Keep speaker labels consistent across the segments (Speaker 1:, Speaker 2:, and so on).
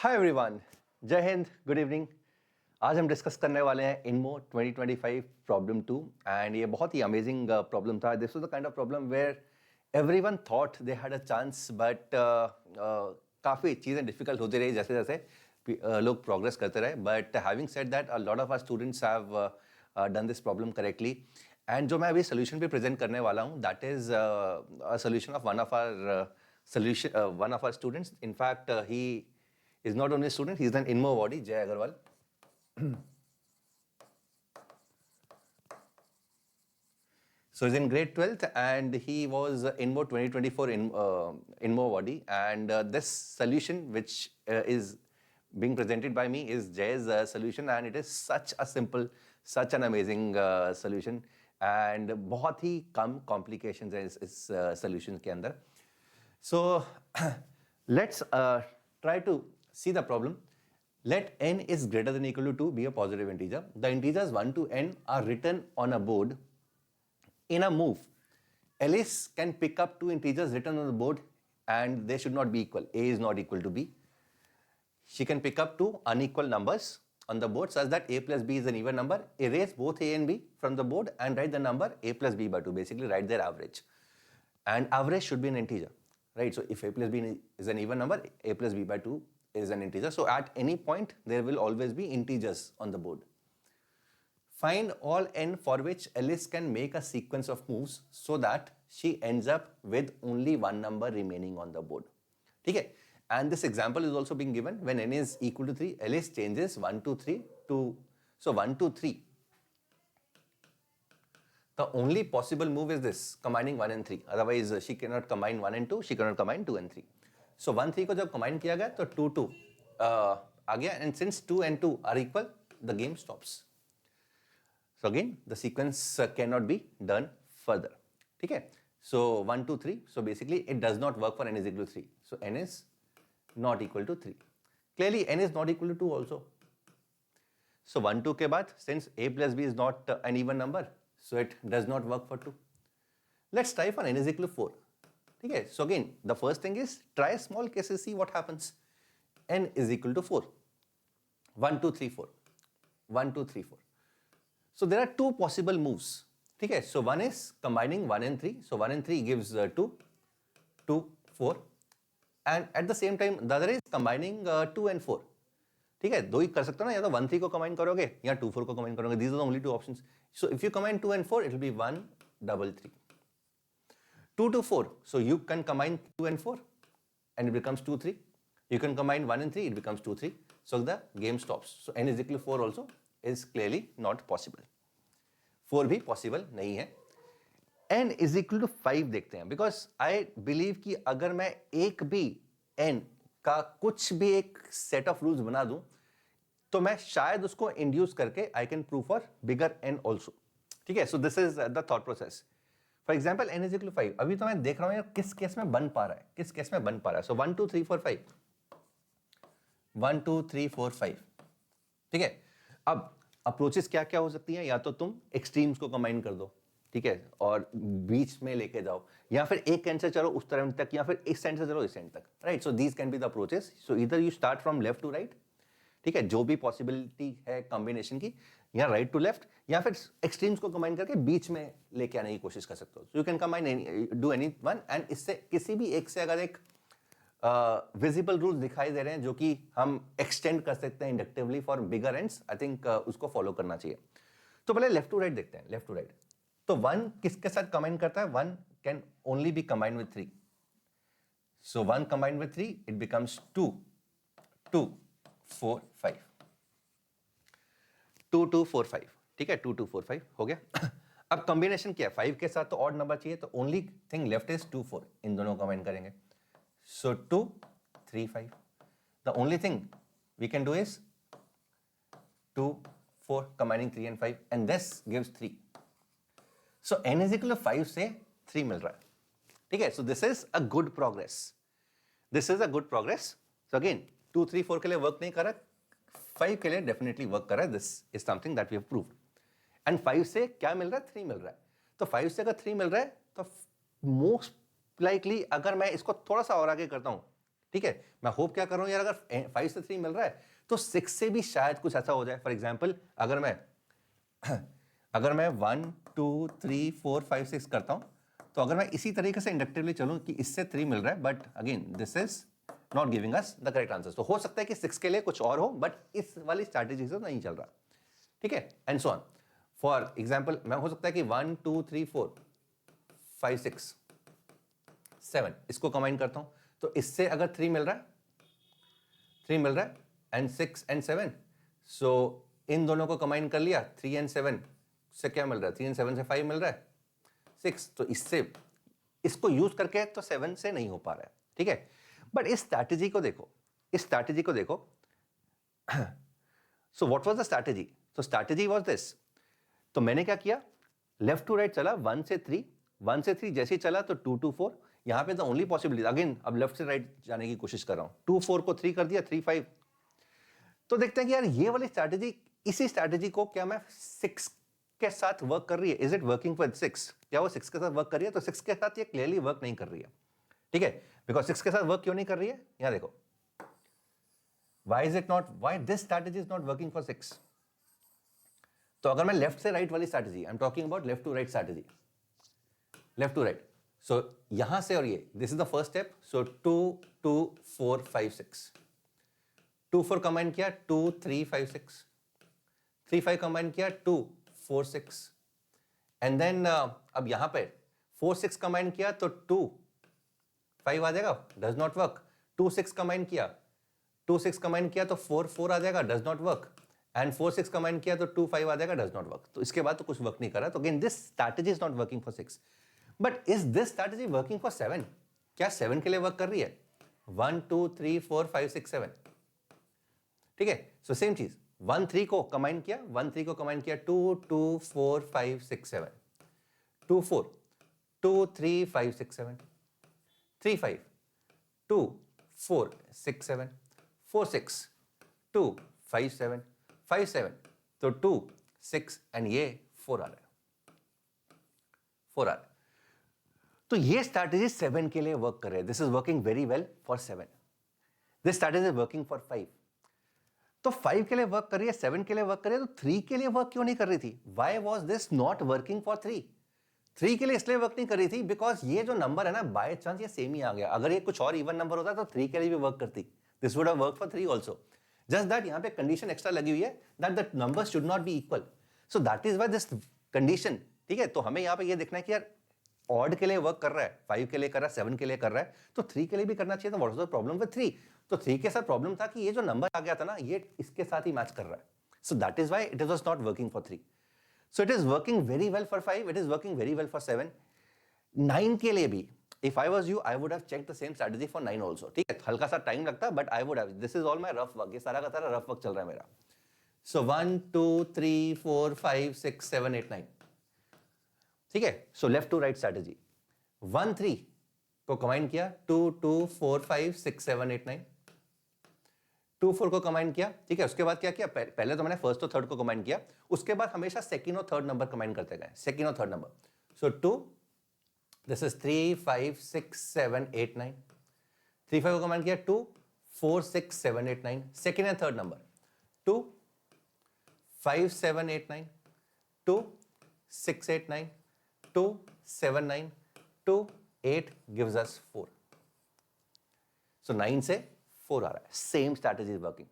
Speaker 1: Hi everyone, जय Hind, good evening. आज हम डिस्कस करने वाले हैं इनमो 2025 प्रॉब्लम 2 एंड ये बहुत ही अमेजिंग प्रॉब्लम था। This was the kind of problem where everyone thought they had a chance but काफ़ी चीज़ें डिफिकल्ट होती रही जैसे जैसे लोग प्रोग्रेस करते रहे। But having said that a lot of our students have done this problem correctly and जो मैं अभी सोल्यूशन पे प्रेजेंट करने वाला हूँ that is a solution of one of our students. In fact he is not only a student, he is an INMO awardee, Jay Agarwal. So he's in grade 12th and he was INMO 2024 INMO awardee. And this solution which is being presented by me is Jay's solution, and it is such a simple, such an amazing solution and बहुत ही कम complications है इस solution के अंदर. So let's try to see the problem. Let n is greater than or equal to 2 be a positive integer. The integers 1 to n are written on a board in a move. Alice can pick up two integers written on the board and they should not be equal. A is not equal to b. She can pick up two unequal numbers on the board such that a plus b is an even number. Erase both a and b from the board and write the number a plus b by 2. Basically write their average. And average should be an integer. Right? So if a plus b is an even number, a plus b by 2 is an integer. So at any point, there will always be integers on the board. Find all n for which Alice can make a sequence of moves so that she ends up with only one number remaining on the board. Okay? And this example is also being given when n is equal to 3. Alice changes 1, 2, 3 to, so 1, 2, 3. The only possible move is this, combining 1 and 3. Otherwise, she cannot combine 1 and 2. She cannot combine 2 and 3. So 1, 3 को जब combine किया गया तो 2, 2 आ गया, and since 2 and 2 are equal, the game stops. So again, the sequence cannot be done further. ठीक है? So 1, 2, 3. So basically, it does not work for n is equal to 3. So n is not equal to 3. Clearly, n is not equal to 2 also. So 1, 2 के बाद, since a plus b is not an even number, so it does not work for 2. Let's try for n is equal to 4. Okay, so again, the first thing is try small cases, see what happens. N is equal to 4. 1, 2, 3, 4. 1, 2, 3, 4. So there are two possible moves. Okay, so one is combining 1 and 3. So 1 and 3 gives 2, 2, 4. And at the same time, the other is combining 2 and 4. ठीक है, दो ही कर सकते हो ना, या तो 1, 3 को combine करोगे या 2, 4 को combine करोगे. These are the only two options. So if you combine 2 and 4, it will be 1, 3, 3. 2 to 4. So you can combine 2 and 4 and it becomes 2, 3. You can combine 1 and 3, it becomes 2, 3. So the game stops. So n is equal to 4 also is clearly not possible. 4 भी possible नहीं है. n is equal to 5 देखते हैं, because I believe कि अगर मैं एक भी n का कुछ भी एक set of rules बना दूं तो मैं शायद उसको इंड्यूस करके I can prove for bigger n also. ठीक है, so this is the thought process. For example n is equal to 5. अभी तो मैं देख रहा हूं यार किस केस में बन पा रहा है, किस केस में बन पा रहा है. सो 1, 2, 3, 4, 5. 1, 2, 3, 4, 5. ठीक है, अब अप्रोचेस क्या क्या हो सकती हैं. या तो तुम एक्सट्रीम्स को कंबाइन कर दो, ठीक है, और बीच में लेके जाओ, या फिर एक एंड से चलो उस तरफ तक, या फिर इस एंड से चलो इस एंड तक. Right, so these can be the approaches. So इधर you start from left to right. ठीक है, जो भी पॉसिबिलिटी है कॉम्बिनेशन की, या राइट टू लेफ्ट, या फिर एक्सट्रीम्स को कंबाइन करके बीच में लेके आने की कोशिश कर सकते हो. You can combine do any one, and इससे किसी भी एक से अगर एक विजिबल रूल्स दिखाई दे रहे हैं जो कि हम एक्सटेंड कर सकते हैं inductively for bigger ends, I think उसको फॉलो करना चाहिए. तो पहले लेफ्ट टू राइट देखते हैं. लेफ्ट टू राइट, तो 1 किसके साथ कंबाइन करता है? 1 can only be combine with 3. So 1 combine with 3, it becomes 2, 2, 4, 5. 2, 2, 4, 5. ठीक है, 2, 2, 4, 5 हो गया. अब कॉम्बिनेशन क्या है? 5 के साथ तो ऑड नंबर चाहिए, तो ओनली थिंग लेफ्ट इज 2, 4. इन दोनों कंबाइन करेंगे. So 2, 3, 5. The only thing we can do is 2, 4 combining 3 and 5, and this gives 3. So n is equal to 5 से 3 मिल रहा है. ठीक है, so this is a good progress. This is a good progress. So again 2, 3, 4 के लिए work नहीं कर रहा, 5 के लिए डेफिनेटली वर्क कर रहा है. This is something that we have proved. And 5 से क्या मिल रहा है? 3 मिल रहा है. तो 5 से अगर 3 मिल रहा है तो मोस्ट लाइकली अगर मैं इसको थोड़ा सा और आगे करता हूं, ठीक है, मैं होप क्या कर रहा हूँ यार, अगर 5 से 3 मिल रहा है तो 6 से भी शायद कुछ ऐसा हो जाए. फॉर एग्जाम्पल अगर मैं 1 2 3 4 5 6 करता हूँ, तो अगर मैं इसी तरीके से इंडक्टिवली चलूँ कि इससे 3 मिल रहा है, but again this is not giving us the correct answer. तो हो सकता है कि 6 के लिए कुछ और हो, बट इस वाली स्ट्रैटेजी से नहीं चल रहा. ठीक है, and so on. For example मैं हो सकता है कि 1 2 3 4 5 6 7 इसको कंबाइन करता हूं, तो इससे अगर 3 मिल रहा है एंड 6 एंड 7, सो इन दोनों को कंबाइन कर लिया. 3 एंड 7 से क्या मिल रहा है? 3 एंड 7 से 5 मिल रहा है, 6. तो इससे इसको यूज करके तो 7 से नहीं हो पा रहा है. ठीक है, बट इस स्ट्रैटेजी को देखो. So what was the strategy? So strategy was this. तो मैंने क्या किया, लेफ्ट टू राइट चला 1 से 3 जैसे ही चला तो 2 2 4. यहां पे द ओनली पॉसिबिलिटी, अगेन अब लेफ्ट से राइट जाने की कोशिश कर रहा हूं. 2 4 को 3 कर दिया, 3 5. तो देखते हैं कि यार ये वाली स्ट्रैटेजी, इसी स्ट्रैटेजी को क्या मैं 6 के साथ वर्क कर रही है? Is it working with 6? क्या वो 6 के साथ वर्क कर रही है? तो 6 के साथ ये क्लियरली वर्क नहीं कर रही है. ठीक है, बिकॉज 6 के साथ वर्क क्यों नहीं कर रही है? यहां देखो, why this strategy is not working for 6? तो अगर मैं लेफ्ट से राइट वाली strategy, I am talking about left to right strategy, left to right. So यहां से और ये, this is the first step. So 2 2 4 5 6, 2 4 combine किया 2 3 5 6, 3 5 कंबाइन किया 2 4 6, एंड देन अब यहां पे 4 6 कंबाइन किया तो 2 5 आ जाएगा, डज नॉट वर्क. 2 6 कंबाइन किया, 2 6 कंबाइन किया तो 4 4 आ जाएगा, does not work. And 4 6 combine किया तो 2 5 आ जाएगा, डज नॉट वर्क. तो इसके बाद तो कुछ वर्क नहीं कर रहा. तो again this strategy is not working for 6. But is this strategy working for 7? क्या 7 के लिए वर्क कर रही है? 1 2 3 4 5 6 7. ठीक है, सो सेम चीज, 1 3 को कंबाइन किया, 2 2 4 5 6 7, 2 4 2 3 5 6 7, 3 5 2 4 6 7, 4 6 2 5 7, 5 7 तो 2 6 एंड ये 4 आ रहा है, 4 आ रहा है. तो ये स्ट्रैटेजी 7 के लिए वर्क कर रहे हैं. This is working very well for 7. This strategy is working for 5. तो 5 के लिए वर्क कर रही है, 7 के लिए वर्क कर रही है, तो 3 के लिए वर्क क्यों नहीं कर रही थी? Why was this not working for 3? 3 के लिए इसलिए वर्क नहीं कर रही थी बिकॉज ये जो नंबर है ना, बाय चांस ये सेम ही आ गया. अगर ये कुछ और इवन नंबर होता तो 3 के लिए भी वर्क करती. This would have work for 3 also. Just that यहां पे कंडीशन एक्स्ट्रा लगी हुई है that the numbers should not be equal. So that is why this condition. ठीक है, तो हमें यहां पे ये देखना है कि यार ऑड के लिए वर्क कर रहा है, 5 के लिए कर रहा है, 7 के लिए कर रहा है, तो 3 के लिए भी करना चाहिए. तो what was the problem with 3? तो 3 के साथ प्रॉब्लम था कि ये जो नंबर आ गया था ना, ये इसके साथ ही मैच कर रहा है. So that is why it was not working for 3. So it is working very well for 5, it is working very well for 7. 9 के लिए भी, if I was you, I would have checked the same strategy for 9 also. ठीक है, हल्का सा time लगता है, but I would have. This is all my rough work. ये सारा का सारा रफ वर्क चल रहा है मेरा. So 1 2 3 4 5 6 7 8 9. ठीक है, so left to right strategy. 1 3 को कंबाइन किया, 2 2 4 5 6 7 8 9. 2 4 को कंबाइन किया. ठीक है, उसके बाद क्या किया? पहले तो मैंने फर्स्ट और थर्ड को कंबाइन किया, उसके बाद हमेशा सेकंड और थर्ड नंबर कंबाइन करते गए, सेकंड और third number. So 2, this is 3 5 6 7 8 9. 3 5 को कमेंट किया, 2 4 6 7 8 9. Second and third number 2 5 7 8 9, 2 6 8 9, 2 7 9, 2 8 gives us 4. So 9 से 4 आ रहा है. Same strategy is working.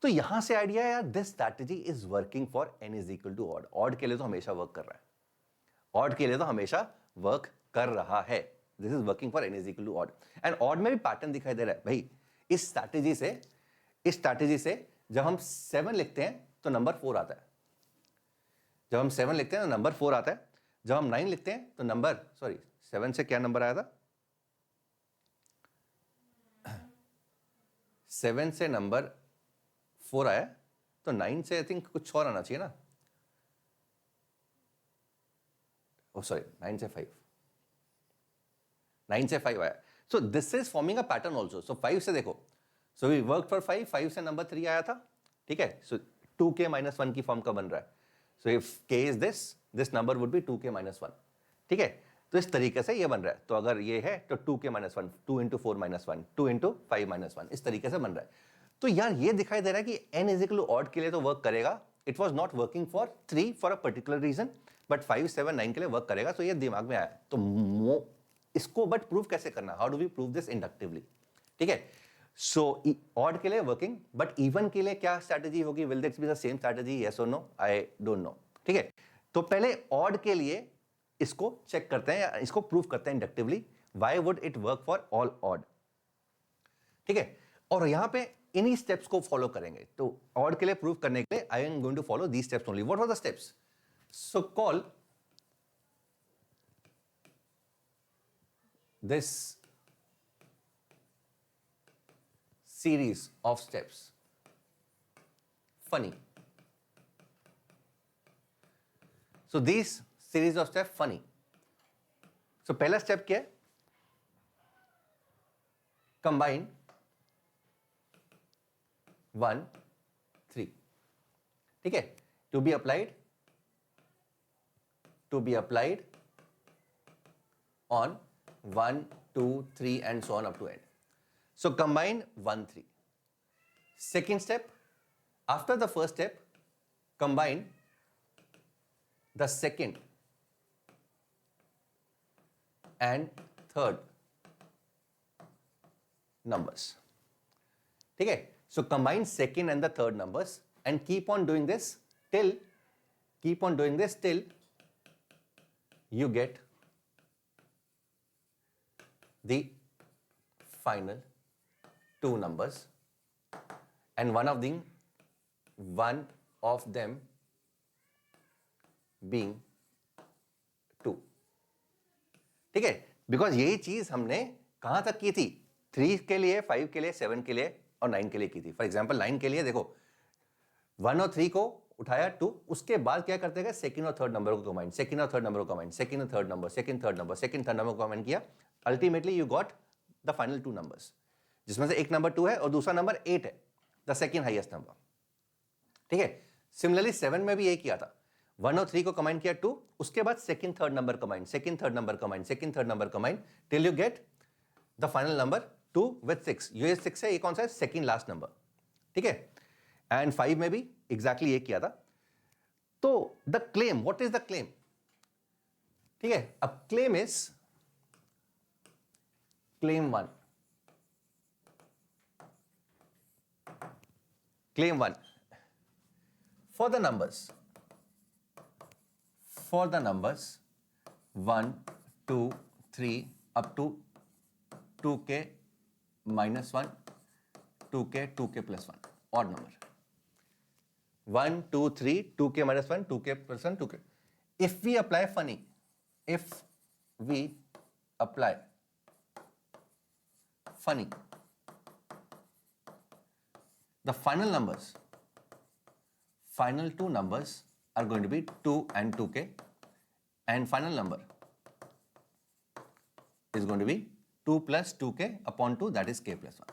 Speaker 1: तो यहां से आइडिया है यार, this strategy is working for n is equal to odd. Odd के लिए तो हमेशा वर्क कर रहा है, ऑड के लिए तो हमेशा वर्क कर रहा है. This is working for n is equal to odd. And odd में भी पैटर्न दिखाई दे रहा है भाई. इस स्ट्रैटेजी से जब हम 7 लिखते हैं तो नंबर 4 आता है. जब हम 7 लिखते हैं तो नंबर 4 आता है. जब हम 9 लिखते हैं तो नंबर, सॉरी 7 से क्या नंबर आया था? 7 से नंबर 4 आया, तो 9 से आई थिंक कुछ और आना चाहिए ना. ओ सॉरी, 9 से 5, 9 से 5 आया. So this is forming a pattern also. So 5 से देखो, सो वी वर्क फॉर 5, 5 से नंबर 3 आया था. ठीक है, सो 2k - 1 की फॉर्म का बन रहा है. So if k is this number would be 2k - 1. ठीक है, तो इस तरीके से ये बन रहा है। तो अगर ये है तो 2k - 1, 2 × 4 - 1, 2 × 5 - 1, इस तरीके से बन रहा है। तो यार ये दिखाई दे रहा है कि n = ऑड के लिए तो वर्क करेगा। It was not working for 3 for a particular reason, but 5, 7, 9 के लिए वर्क करेगा। तो ये दिमाग में आया। तो इसको बट प्रूव कैसे करना, how do we prove this inductively? ठीक है, सो ऑड के लिए वर्किंग, बट इवन के लिए क्या स्ट्रैटेजी होगी? Will this be the same strategy, yes और नो? I don't know. ठीक है, तो पहले ऑड के लिए इसको चेक करते हैं या इसको प्रूव करते हैं inductively. Why would it work for all odd? ठीक है, और यहां पे इन्हीं स्टेप्स को फॉलो करेंगे। तो ऑड के लिए प्रूव करने के लिए I am going to follow these steps only. What were the steps? So call this series of steps funny. So these series of steps funny. So पहला स्टेप क्या है? Combine 1, 3. ठीक है, to be applied on 1, 2, 3 and so on up to end. So combine 1, 3. Second step, after the first step, combine the second and third numbers. ठीक है, so combine second and the third numbers and keep on doing this till you get the final two numbers, and one of them being 2. ठीक है, because यही चीज हमने कहां तक की थी? 3 के लिए, 5 के लिए, 7 के लिए और 9 के लिए की थी। फॉर एग्जाम्पल 9 के लिए देखो 1 और 3 को उठाया 2, उसके बाद क्या करते गए? सेकंड और थर्ड नंबर को कंबाइन, सेकंड और थर्ड नंबर को कंबाइन, सेकंड और third number, second third number, second third number को कंबाइन किया। Ultimately you got the final 2 numbers, जिसमें से एक नंबर 2 है और दूसरा नंबर 8 है, द सेकंड हाईएस्ट नंबर। ठीक है, सिमिलरली 7 में भी यही किया था। 1 और 3 को कंबाइन किया 2, उसके बाद second third number combine, second third number combine, second third number combine till you get the final number 2 with 6। ये 6 है, ये कौन सा है? Second last number. ठीक है, एंड 5 में भी एग्जैक्टली ये किया था। तो the claim, what is the claim? ठीक है, अब claim is claim 1. Claim 1 for the numbers 1, 2, 3 up to 2k - 1, 2k, 2k plus 1, odd number. 1, 2, 3, 2k - 1, 2k plus 1, 2k. If we apply funny, the final two numbers are going to be 2 and 2k, and final number is going to be 2 plus 2k upon 2, that is k plus 1.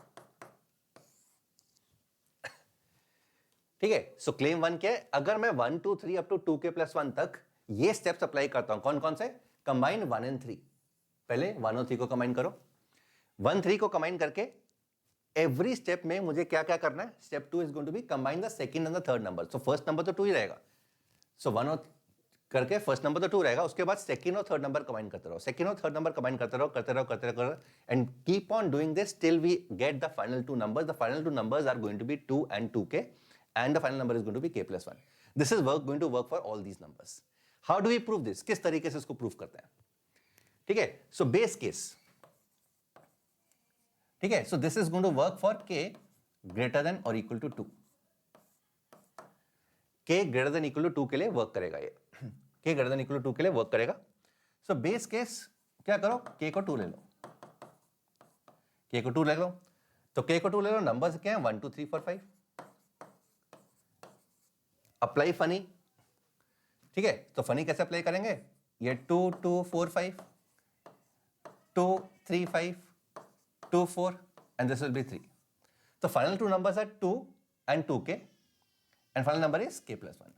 Speaker 1: ठीक है, सो claim 1 क्या है? अगर मैं 1, 2, 3 up to 2k plus 1 तक ये steps apply करता हूं, कौन कौन से? Combine 1 and 3। पहले 1 और 3 को कंबाइन करो। 1, 3 को कंबाइन करके एवरी स्टेप में मुझे क्या क्या करना है? Step 2 is going to be combine the second and the third number. So first number तो 2 ही रहेगा, सो 1 और करके फर्स्ट नंबर तो 2 रहेगा, उसके बाद सेकंड और थर्ड नंबर कंबाइन करते रहो, सेकंड और थर्ड नंबर कंबाइन करते रहो and keep on doing this till we get the final 2 numbers. The final 2 numbers are going to be 2 and 2k, and the final number is going to be k plus 1. This is going to work for all these numbers. How do we prove this? किस तरीके से इसको prove करते हैं? ठीक है, so base case, ठीक है, so this is going to work for k greater than और equal to 2। k greater than equal to 2 के लिए वर्क करेगा ये, k greater than equal to 2 के लिए वर्क करेगा। सो बेस केस क्या करो? k को 2 ले लो, k को 2 ले लो, तो k को 2 ले लो। नंबर्स क्या है? 1, 2, 3, 4, 5। अप्लाई फनी, ठीक है, तो फनी कैसे अप्लाई करेंगे? ये 2, 2, 4, 5, 2, 3, 5, 2, 4 and this will be 3. So final two numbers are 2 and 2k, and final number is k plus 1.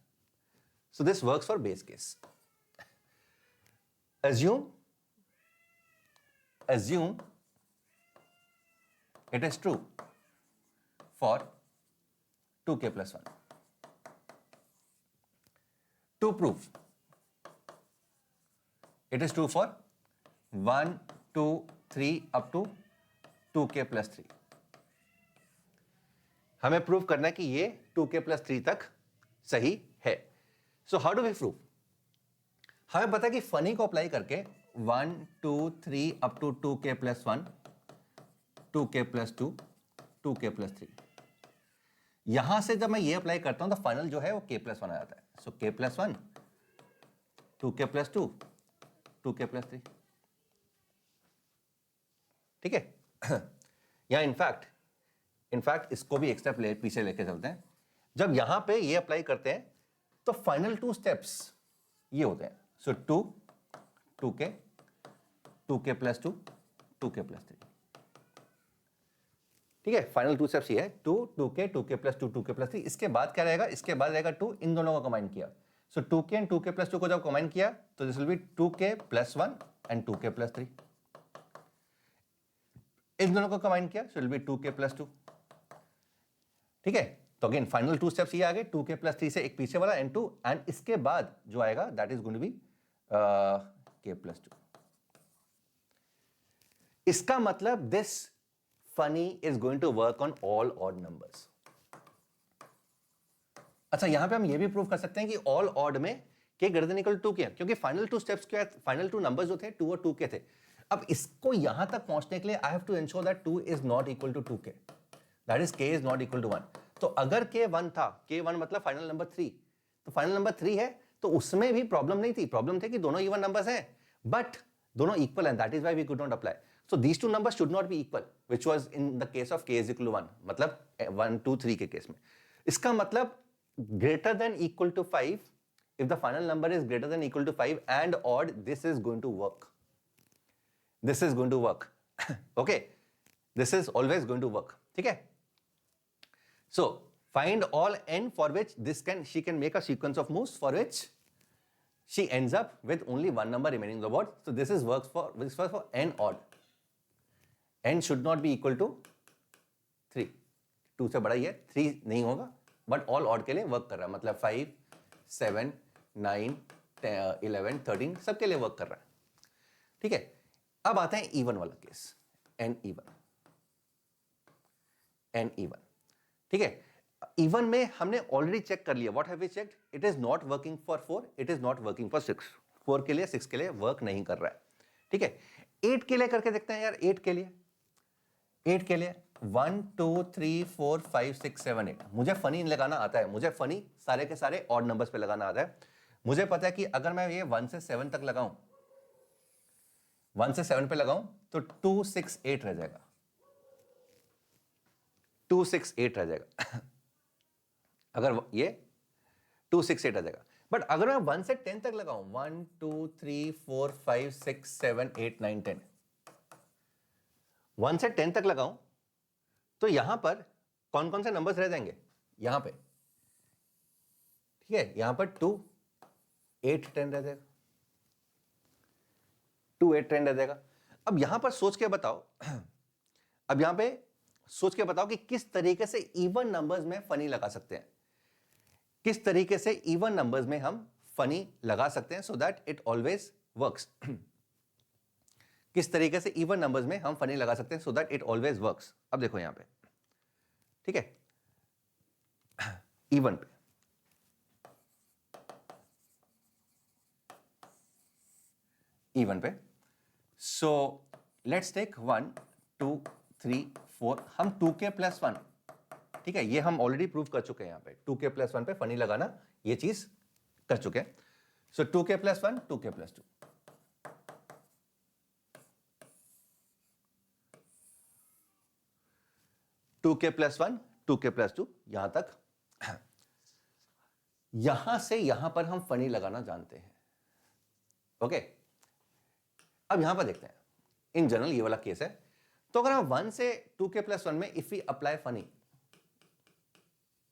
Speaker 1: So this works for base case. Assume assume it is true for 2k plus 1. To prove it is true for 1, 2, 3 up to 2k plus 3. हमें prove करना है कि ये 2k plus 3 तक सही है. So how do we prove? हमें पता है कि फनी को अप्लाई करके 1, 2, 3 up to 2k plus 1, 2k plus 2, 2k plus 3. यहां से जब मैं ये अप्लाई करता हूं तो फाइनल जो है वो k plus 1 आ जाता है. सो k plus 1, 2k plus 2, 2k plus 3. ठीक है. या इनफैक्ट इसको भी एक स्टेप पीछे लेके चलते हैं. जब यहां पे ये अप्लाई करते हैं तो फाइनल 2 स्टेप्स ये होते हैं. सो 2, 2k, 2k plus 2, 2k plus 3. ठीक है. फाइनल 2 स्टेप्स ये है 2, 2k, 2k plus 2, 2k plus 3. इसके बाद क्या रहेगा? इसके बाद रहेगा 2. इन दोनों को कंबाइन किया. सो 2k एंड 2k plus 2 को जब कंबाइन किया तो this will B 2k plus 1 and 2k plus 3. इन दोनों को कंबाइन किया so will be 2k plus 2. ठीक है. तो अगेन फाइनल 2 स्टेप्स ये आ गए. 2k plus 3 से एक पीछे वाला n2 एंड इसके बाद जो आएगा that is going to be k plus 2. इसका मतलब this funny is going to work on all odd numbers. अच्छा, यहां पे हम ये भी प्रूव कर सकते हैं कि ऑल ऑड में k greater than equal to 2k है, क्योंकि फाइनल 2 स्टेप्स क्या है? फाइनल 2 नंबर्स जो थे 2 और 2k थे. अब इसको यहां तक पहुंचने के लिए I have to ensure that 2 is not equal to 2k, that is k is not equal to 1. तो अगर k 1 था, k 1 मतलब फाइनल नंबर 3, तो फाइनल नंबर 3 है तो उसमें भी प्रॉब्लम नहीं थी. प्रॉब्लम थे कि दोनों इवन नंबर्स हैं बट दोनों इक्वल हैं. That is why we could not apply. So these two numbers should not be equal which was in the case of k is equal to 1, मतलब 1, 2, 3 के केस में. इसका मतलब greater than equal to 5, if the final number is greater than equal to 5 and odd, this is going to work. This is going to work. Okay, this is always going to work. ठीक है. So find all n for which she can make a sequence of moves for which she ends up with only one number remaining on the board. So this works for n odd. n should not be equal to 3. 2 से बड़ा ही है, 3 नहीं होगा but all odd के लिए work कर रहा है. मतलब 5, 7, 9, 11, 13 सबके लिए वर्क कर रहा है. ठीक है. अब आते हैं इवन वाला केस, एन इवन. ठीक है. इवन में हमने ऑलरेडी चेक कर लिया. What have we checked? It is not working for 4, it is not working for 6. 4 के लिए, 6 के लिए वर्क नहीं कर रहा है. ठीक है. 8 के लिए करके देखते हैं यार. 8 के लिए 1, 2, 3, 4, 5, 6, 7, 8. मुझे फनी लगाना आता है. मुझे फनी सारे के सारे ऑड नंबर्स पे लगाना आता है. मुझे पता है कि अगर मैं ये 1 से 7 तक लगाऊं, 1 से 7 पे लगाऊं तो 2, 6, 8 रह जाएगा. 2, 6, 8 रह जाएगा. अगर ये 2, 6, 8 रह जाएगा. बट अगर मैं 1 से 10 तक लगाऊं, 1, 2, 3, 4, 5, 6, 7, 8, 9, 10, 1 से 10 तक लगाऊं तो यहां पर कौन कौन से नंबर्स रह जाएंगे? यहां पे, ठीक है, यहां पर 2, 8, 10 रह जाएगा. 2, 8, 10 रह जाएगा. अब यहां पर सोच के बताओ, अब यहां पे सोच के बताओ कि किस तरीके से इवन नंबर्स में फनी लगा सकते हैं. किस तरीके से इवन नंबर्स में हम फनी लगा सकते हैं so that it always works. किस तरीके से इवन नंबर्स में हम फनी लगा सकते हैं so that it always works. अब देखो यहां पे, ठीक है, इवन पे सो लेट्स टेक 1, 2, 3, 4. हम 2k plus 1, ठीक है, ये हम ऑलरेडी प्रूव कर चुके हैं. यहां पे 2k plus 1 पे फनी लगाना ये चीज कर चुके हैं. So 2k plus 1, 2k plus 2. Two के प्लस 1, 2k plus 2 यहां तक. यहां से यहां पर हम फनी लगाना जानते हैं. ओके. अब यहां पर देखते हैं. इन जनरल ये वाला केस है. तो अगर हम 1 से 2k plus 1 में इफ वी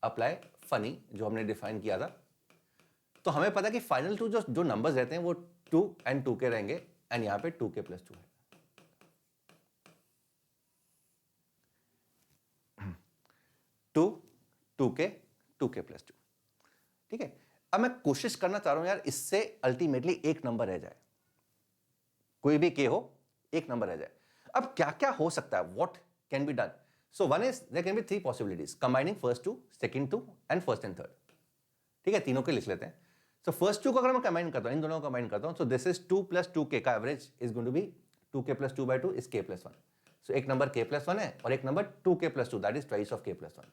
Speaker 1: अप्लाई फनी जो हमने डिफाइन किया था, तो हमें पता है कि फाइनल 2 जो नंबर्स रहते हैं वो 2 and 2k रहेंगे. एंड यहां पे 2k plus 2 है. 2, 2k, 2k प्लस 2। ठीक है, अब मैं कोशिश करना चाह रहा हूं यार इससे अल्टीमेटली एक नंबर रह जाए, कोई भी k हो एक नंबर रह जाए। अब क्या क्या हो सकता है, what can be done? So one is there can be 3 possibilities, combining first 2, second 2 and first and third. ठीक है, तीनों के लिख लेते हैं। सो फर्स्ट 2 को अगर मैं कंबाइन करता हूं, इन दोनों को कंबाइन करता हूं, सो दिस इज 2 प्लस 2k का average is going to be 2k plus 2 by 2 is k plus 1। So एक नंबर k प्लस 1 है और एक number 2k plus 2, that is twice of k plus 1।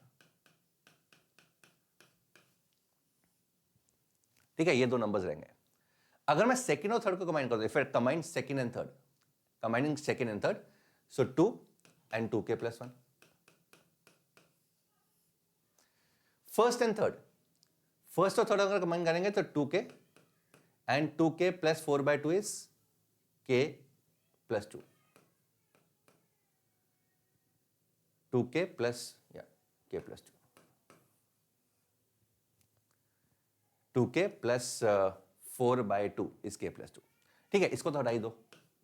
Speaker 1: ठीक है, ये दो नंबर्स रहेंगे। अगर मैं सेकंड और थर्ड को कंबाइन करता हूं, फिर combine second and third, combining second and third, so 2 and 2k plus 1। First and third, first और थर्ड अगर कंबाइन करेंगे तो 2k and 2k plus 4 by 2 is k plus 2, 2k plus k plus 2, 2k plus 4 by 2 is k plus 2। ठीक है, इसको तो हटाई दो,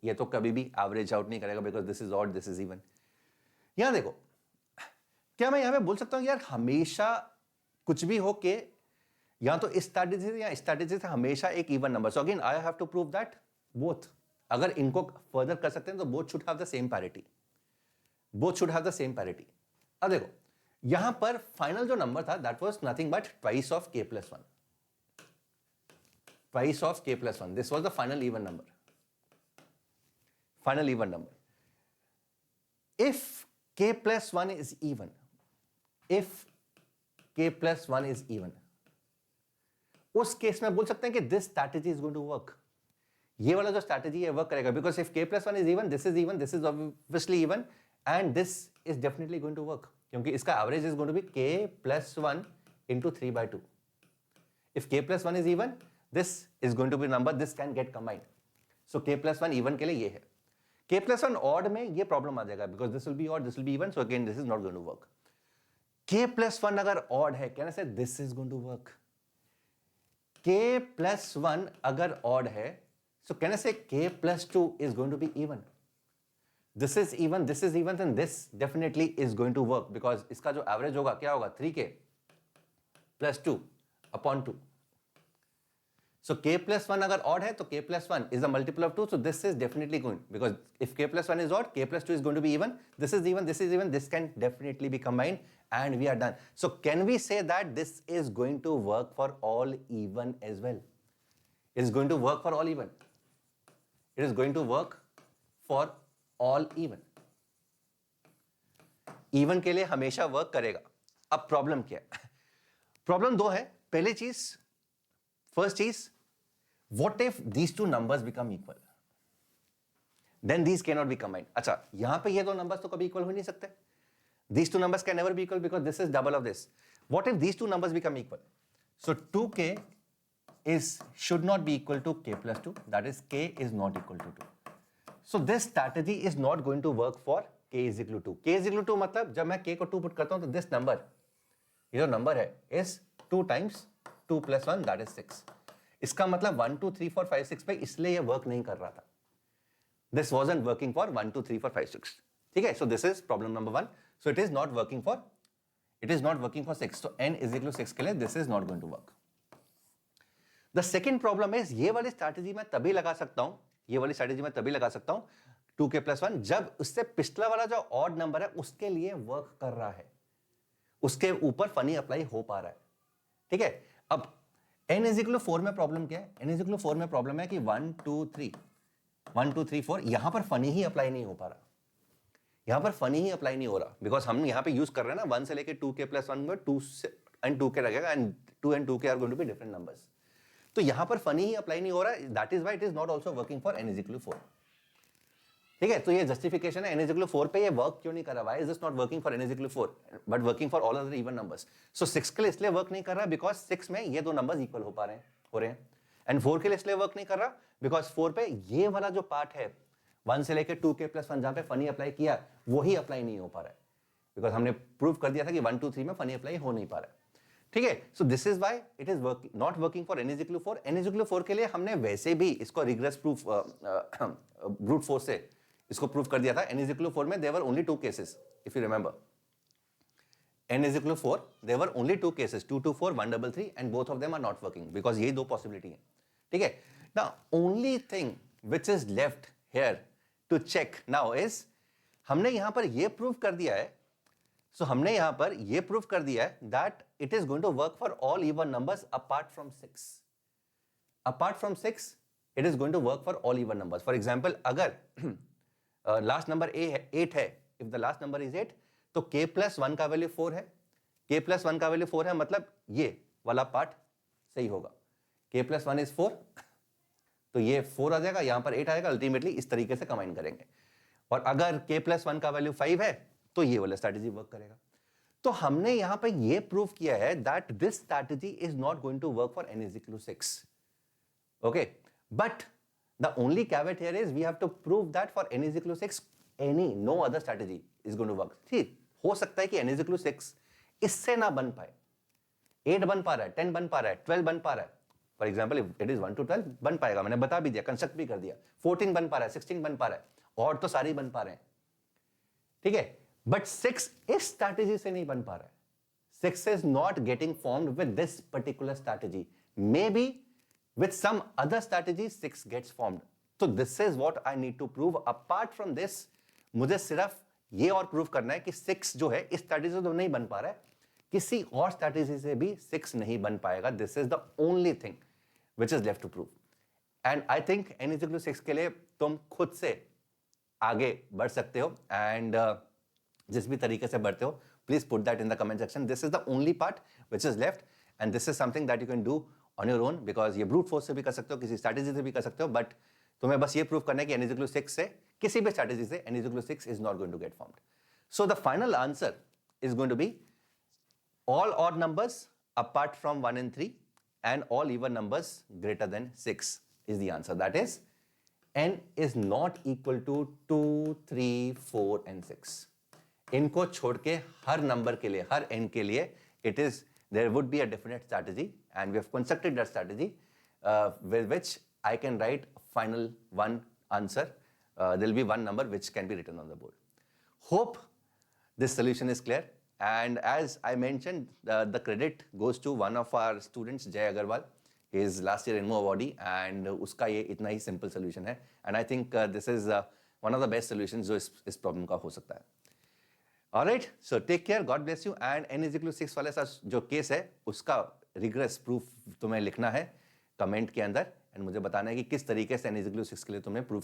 Speaker 1: ये तो कभी भी एवरेज आउट नहीं करेगा because this is odd, this is even. यहां देखो, क्या मैं यहां पे बोल सकता हूं यार हमेशा कुछ भी हो के या तो इस स्ट्रैटेजी से या स्ट्रैटेजी से हमेशा एक even number? So again I have to prove that both, अगर इनको फर्दर कर सकते हैं तो both should have the same parity, both should have the same parity. अब देखो यहां पर फाइनल जो नंबर था that was nothing but twice of k plus 1, twice of k plus 1, this was the final even number, final even number. If k plus 1 is even, if k plus 1 is even, उस case में बोल सकते हैं कि this strategy is going to work, ये वाला जो strategy है वर्क करेगा because if k plus 1 is even, this is obviously even and this is definitely going to work, क्योंकि इसका average is going to be k plus 1 into 3 by 2। If k plus 1 is even, this is going to be number, this can get combined. So k plus 1 even के लिए ये है, k plus 1 odd में ये problem आ जाएगा because this will be odd, this will be even, so again this is not going to work. k plus 1 अगर odd है, can I say this is going to work. k plus 1 अगर odd है, so can I say k plus 2 is going to be even? This is even, then this definitely is going to work because इसका जो average होगा क्या होगा, 3k plus 2 upon 2। So k plus 1 अगर odd है तो k plus 1 is a multiple of 2, so this is definitely going, because if k plus 1 is odd, k plus 2 is going to be even, this is even, this can definitely be combined and we are done. So can we say that this is going to work for all even as well? It is going to work for all even. It is going to work for all even. Even के लिए हमेशा work करेगा। अब problem क्या है? Problem दो है। पहली चीज, फर्स्ट चीज, what if these two numbers become equal? Then these cannot be combined. अच्छा, यहां पे ये दो नंबर्स तो कभी इक्वल हो नहीं सकते. These two numbers can never be equal because this is double of this. What if these two numbers become equal? So 2k should not be equal to k plus 2. That is, k is not equal to 2. So this strategy is not going to work for k is equal to 2. k is equal to 2 मतलब जब मैं k को 2 put करता हूं तो this number, ये जो number है, is 2 times 2 plus 1, that is 6. इसका मतलब 1 2 3 4 5 6 पे इसलिए ये वर्क नहीं कर रहा था. This wasn't working for 1 2 3 4 5 6. ठीक है? So this is problem number 1. So it is not working for 6. So n is equal to 6 के लिए this is not going to work. The second problem is, ये वाली स्ट्रैटेजी मैं तभी लगा सकता हूं, 2k plus 1, जब उससे पिछला वाला जो ऑड नंबर है उसके लिए वर्क कर रहा है, उसके ऊपर फनी अप्लाई हो पा रहा है. ठीक है? अब n is equal to 4 में प्रॉब्लम क्या है? n is equal to 4 में प्रॉब्लम है कि 1 2 3 4 यहां पर फनी ही अप्लाई नहीं हो पा रहा, यहां पर फनी ही अप्लाई नहीं हो रहा, बिकॉज हम यहां पे यूज कर रहे हैं ना 1 से लेके 2k plus 1 में 2 and 2k रहेगा, and 2 and 2k are going to be different numbers. तो यहां पर फनी ही अप्लाई नहीं हो रहा है. That is why it is not also working for n is equal to 4. ठीक है? तो ये जस्टिफिकेशन है n is equal to 4 पे ये वर्क क्यों नहीं कर रहा. Why is this not working for n is equal to 4 but working for all other even numbers. So 6 के लिए इसलिए वर्क नहीं कर रहा बिकॉज 6 में ये दो नंबर्स इक्वल हो रहे हैं, एंड 4 के लिए इसलिए वर्क नहीं कर रहा बिकॉज 4 पे ये वाला जो पार्ट है 1 से लेके 2k plus 1 जहां पे फनी अप्लाई किया वो ही अप्लाई नहीं हो पा रहा है, बिकॉज हमने प्रूव कर दिया था कि 1 2 3 में फनी अप्लाई हो नहीं पा रहा है. ठीक है? So this is why it is not working for n is equal to 4. n is equal to 4 के लिए हमने वैसे भी इसको रिग्रेस प्रूफ ब्रूट फोर्स से इसको प्रूव कर दिया था. n is equal to 4 में there were only 2 cases, if you remember. n is equal to 4, there were only two cases, 2, 2, 4, 1, 3, 3, and both of them are not working because ये दो possibility है. ठीक है? Now only thing which is left here to check now is हमने यहां पर ये prove कर दिया है. So हमने यहां पर ये prove कर दिया है that it is going to work for all even numbers apart from 6. Apart from 6, it is going to work for all even numbers. For example, अगर last number 8 है, if the last number is 8, तो k plus 1 का value 4 है. k plus 1 का value 4 है, मतलब ये वाला पार्ट सही होगा. k plus 1 is 4, तो ये 4 आ जाएगा, यहां पर 8 आएगा. अल्टीमेटली इस तरीके से कंबाइन करेंगे. और अगर k plus 1 का वैल्यू 5 है, तो ये वाला स्ट्रैटेजी वर्क करेगा. तो हमने यहां पर ये प्रूव किया है that this strategy is not going to work for n is equal to 6. Okay, but the only caveat here is we have to prove that for n is equal to 6, no other strategy is going to work. ठीक, हो सकता है कि n is equal to 6 इससे ना बन पाए. 8 बन पा रहा है, 10 बन पा रहा है, 12 बन पा रहा है. For example it is 1 to 12 बन पाएगा, मैंने बता भी दिया, कंस्ट्रक्ट भी कर दिया. 14 बन पा रहा है, 16 बन पा रहा है, और तो सारे बन पा रहे हैं. ठीक है, बट 6 इस स्ट्रैटेजी से नहीं बन पा रहा है. 6 is not getting formed with this particular strategy. Maybe with some other strategy 6 gets formed. So this is what I need to prove. Apart from this, मुझे सिर्फ ये और प्रूव करना है कि 6 जो है इस स्ट्रैटेजी से तो नहीं बन पा रहा है, किसी और स्ट्रैटेजी से भी 6 नहीं बन पाएगा. This is the only thing which is left to prove. And I think n is equal to 6 के लिए तुम खुद से आगे बढ़ सकते हो. एंड जिस भी तरीके से बढ़ते हो, please put that in the comment section. This is the only part which is left, and this is something that you can do on your own, because ये ब्रूट फोर्स से भी कर सकते हो, किसी स्ट्रैटेजी से भी कर सकते हो. बट तुम्हें बस ये प्रूव करना है कि n is equal to 6 से किसी भी स्ट्रैटेजी से n is equal to 6 is not going to get formed. So the final answer is going to be all odd numbers apart from 1 and 3 and all even numbers greater than 6 is the answer. That is, n is not equal to 2, 3, 4 and 6. इनको छोड़ के हर number के लिए, हर n के लिए, it is there would be a definite strategy, and we have constructed that strategy with which I can write final one answer. There will be one number which can be written on the board. Hope this solution is clear. And as I mentioned, the credit goes to one of our students, Jay Agarwal. He is last year INMO awardee, and उसका ये इतना ही simple solution है. And I think this is one of the best solutions जो इस problem का हो सकता है. Alright, so take care, God bless you. And n is equal to 6 वाले सा जो केस है, उसका रिग्रेस प्रूफ तुम्हें लिखना है कमेंट के अंदर, एंड मुझे बताना है कि किस तरीके से n is equal to 6 के लिए तुमने प्रूफ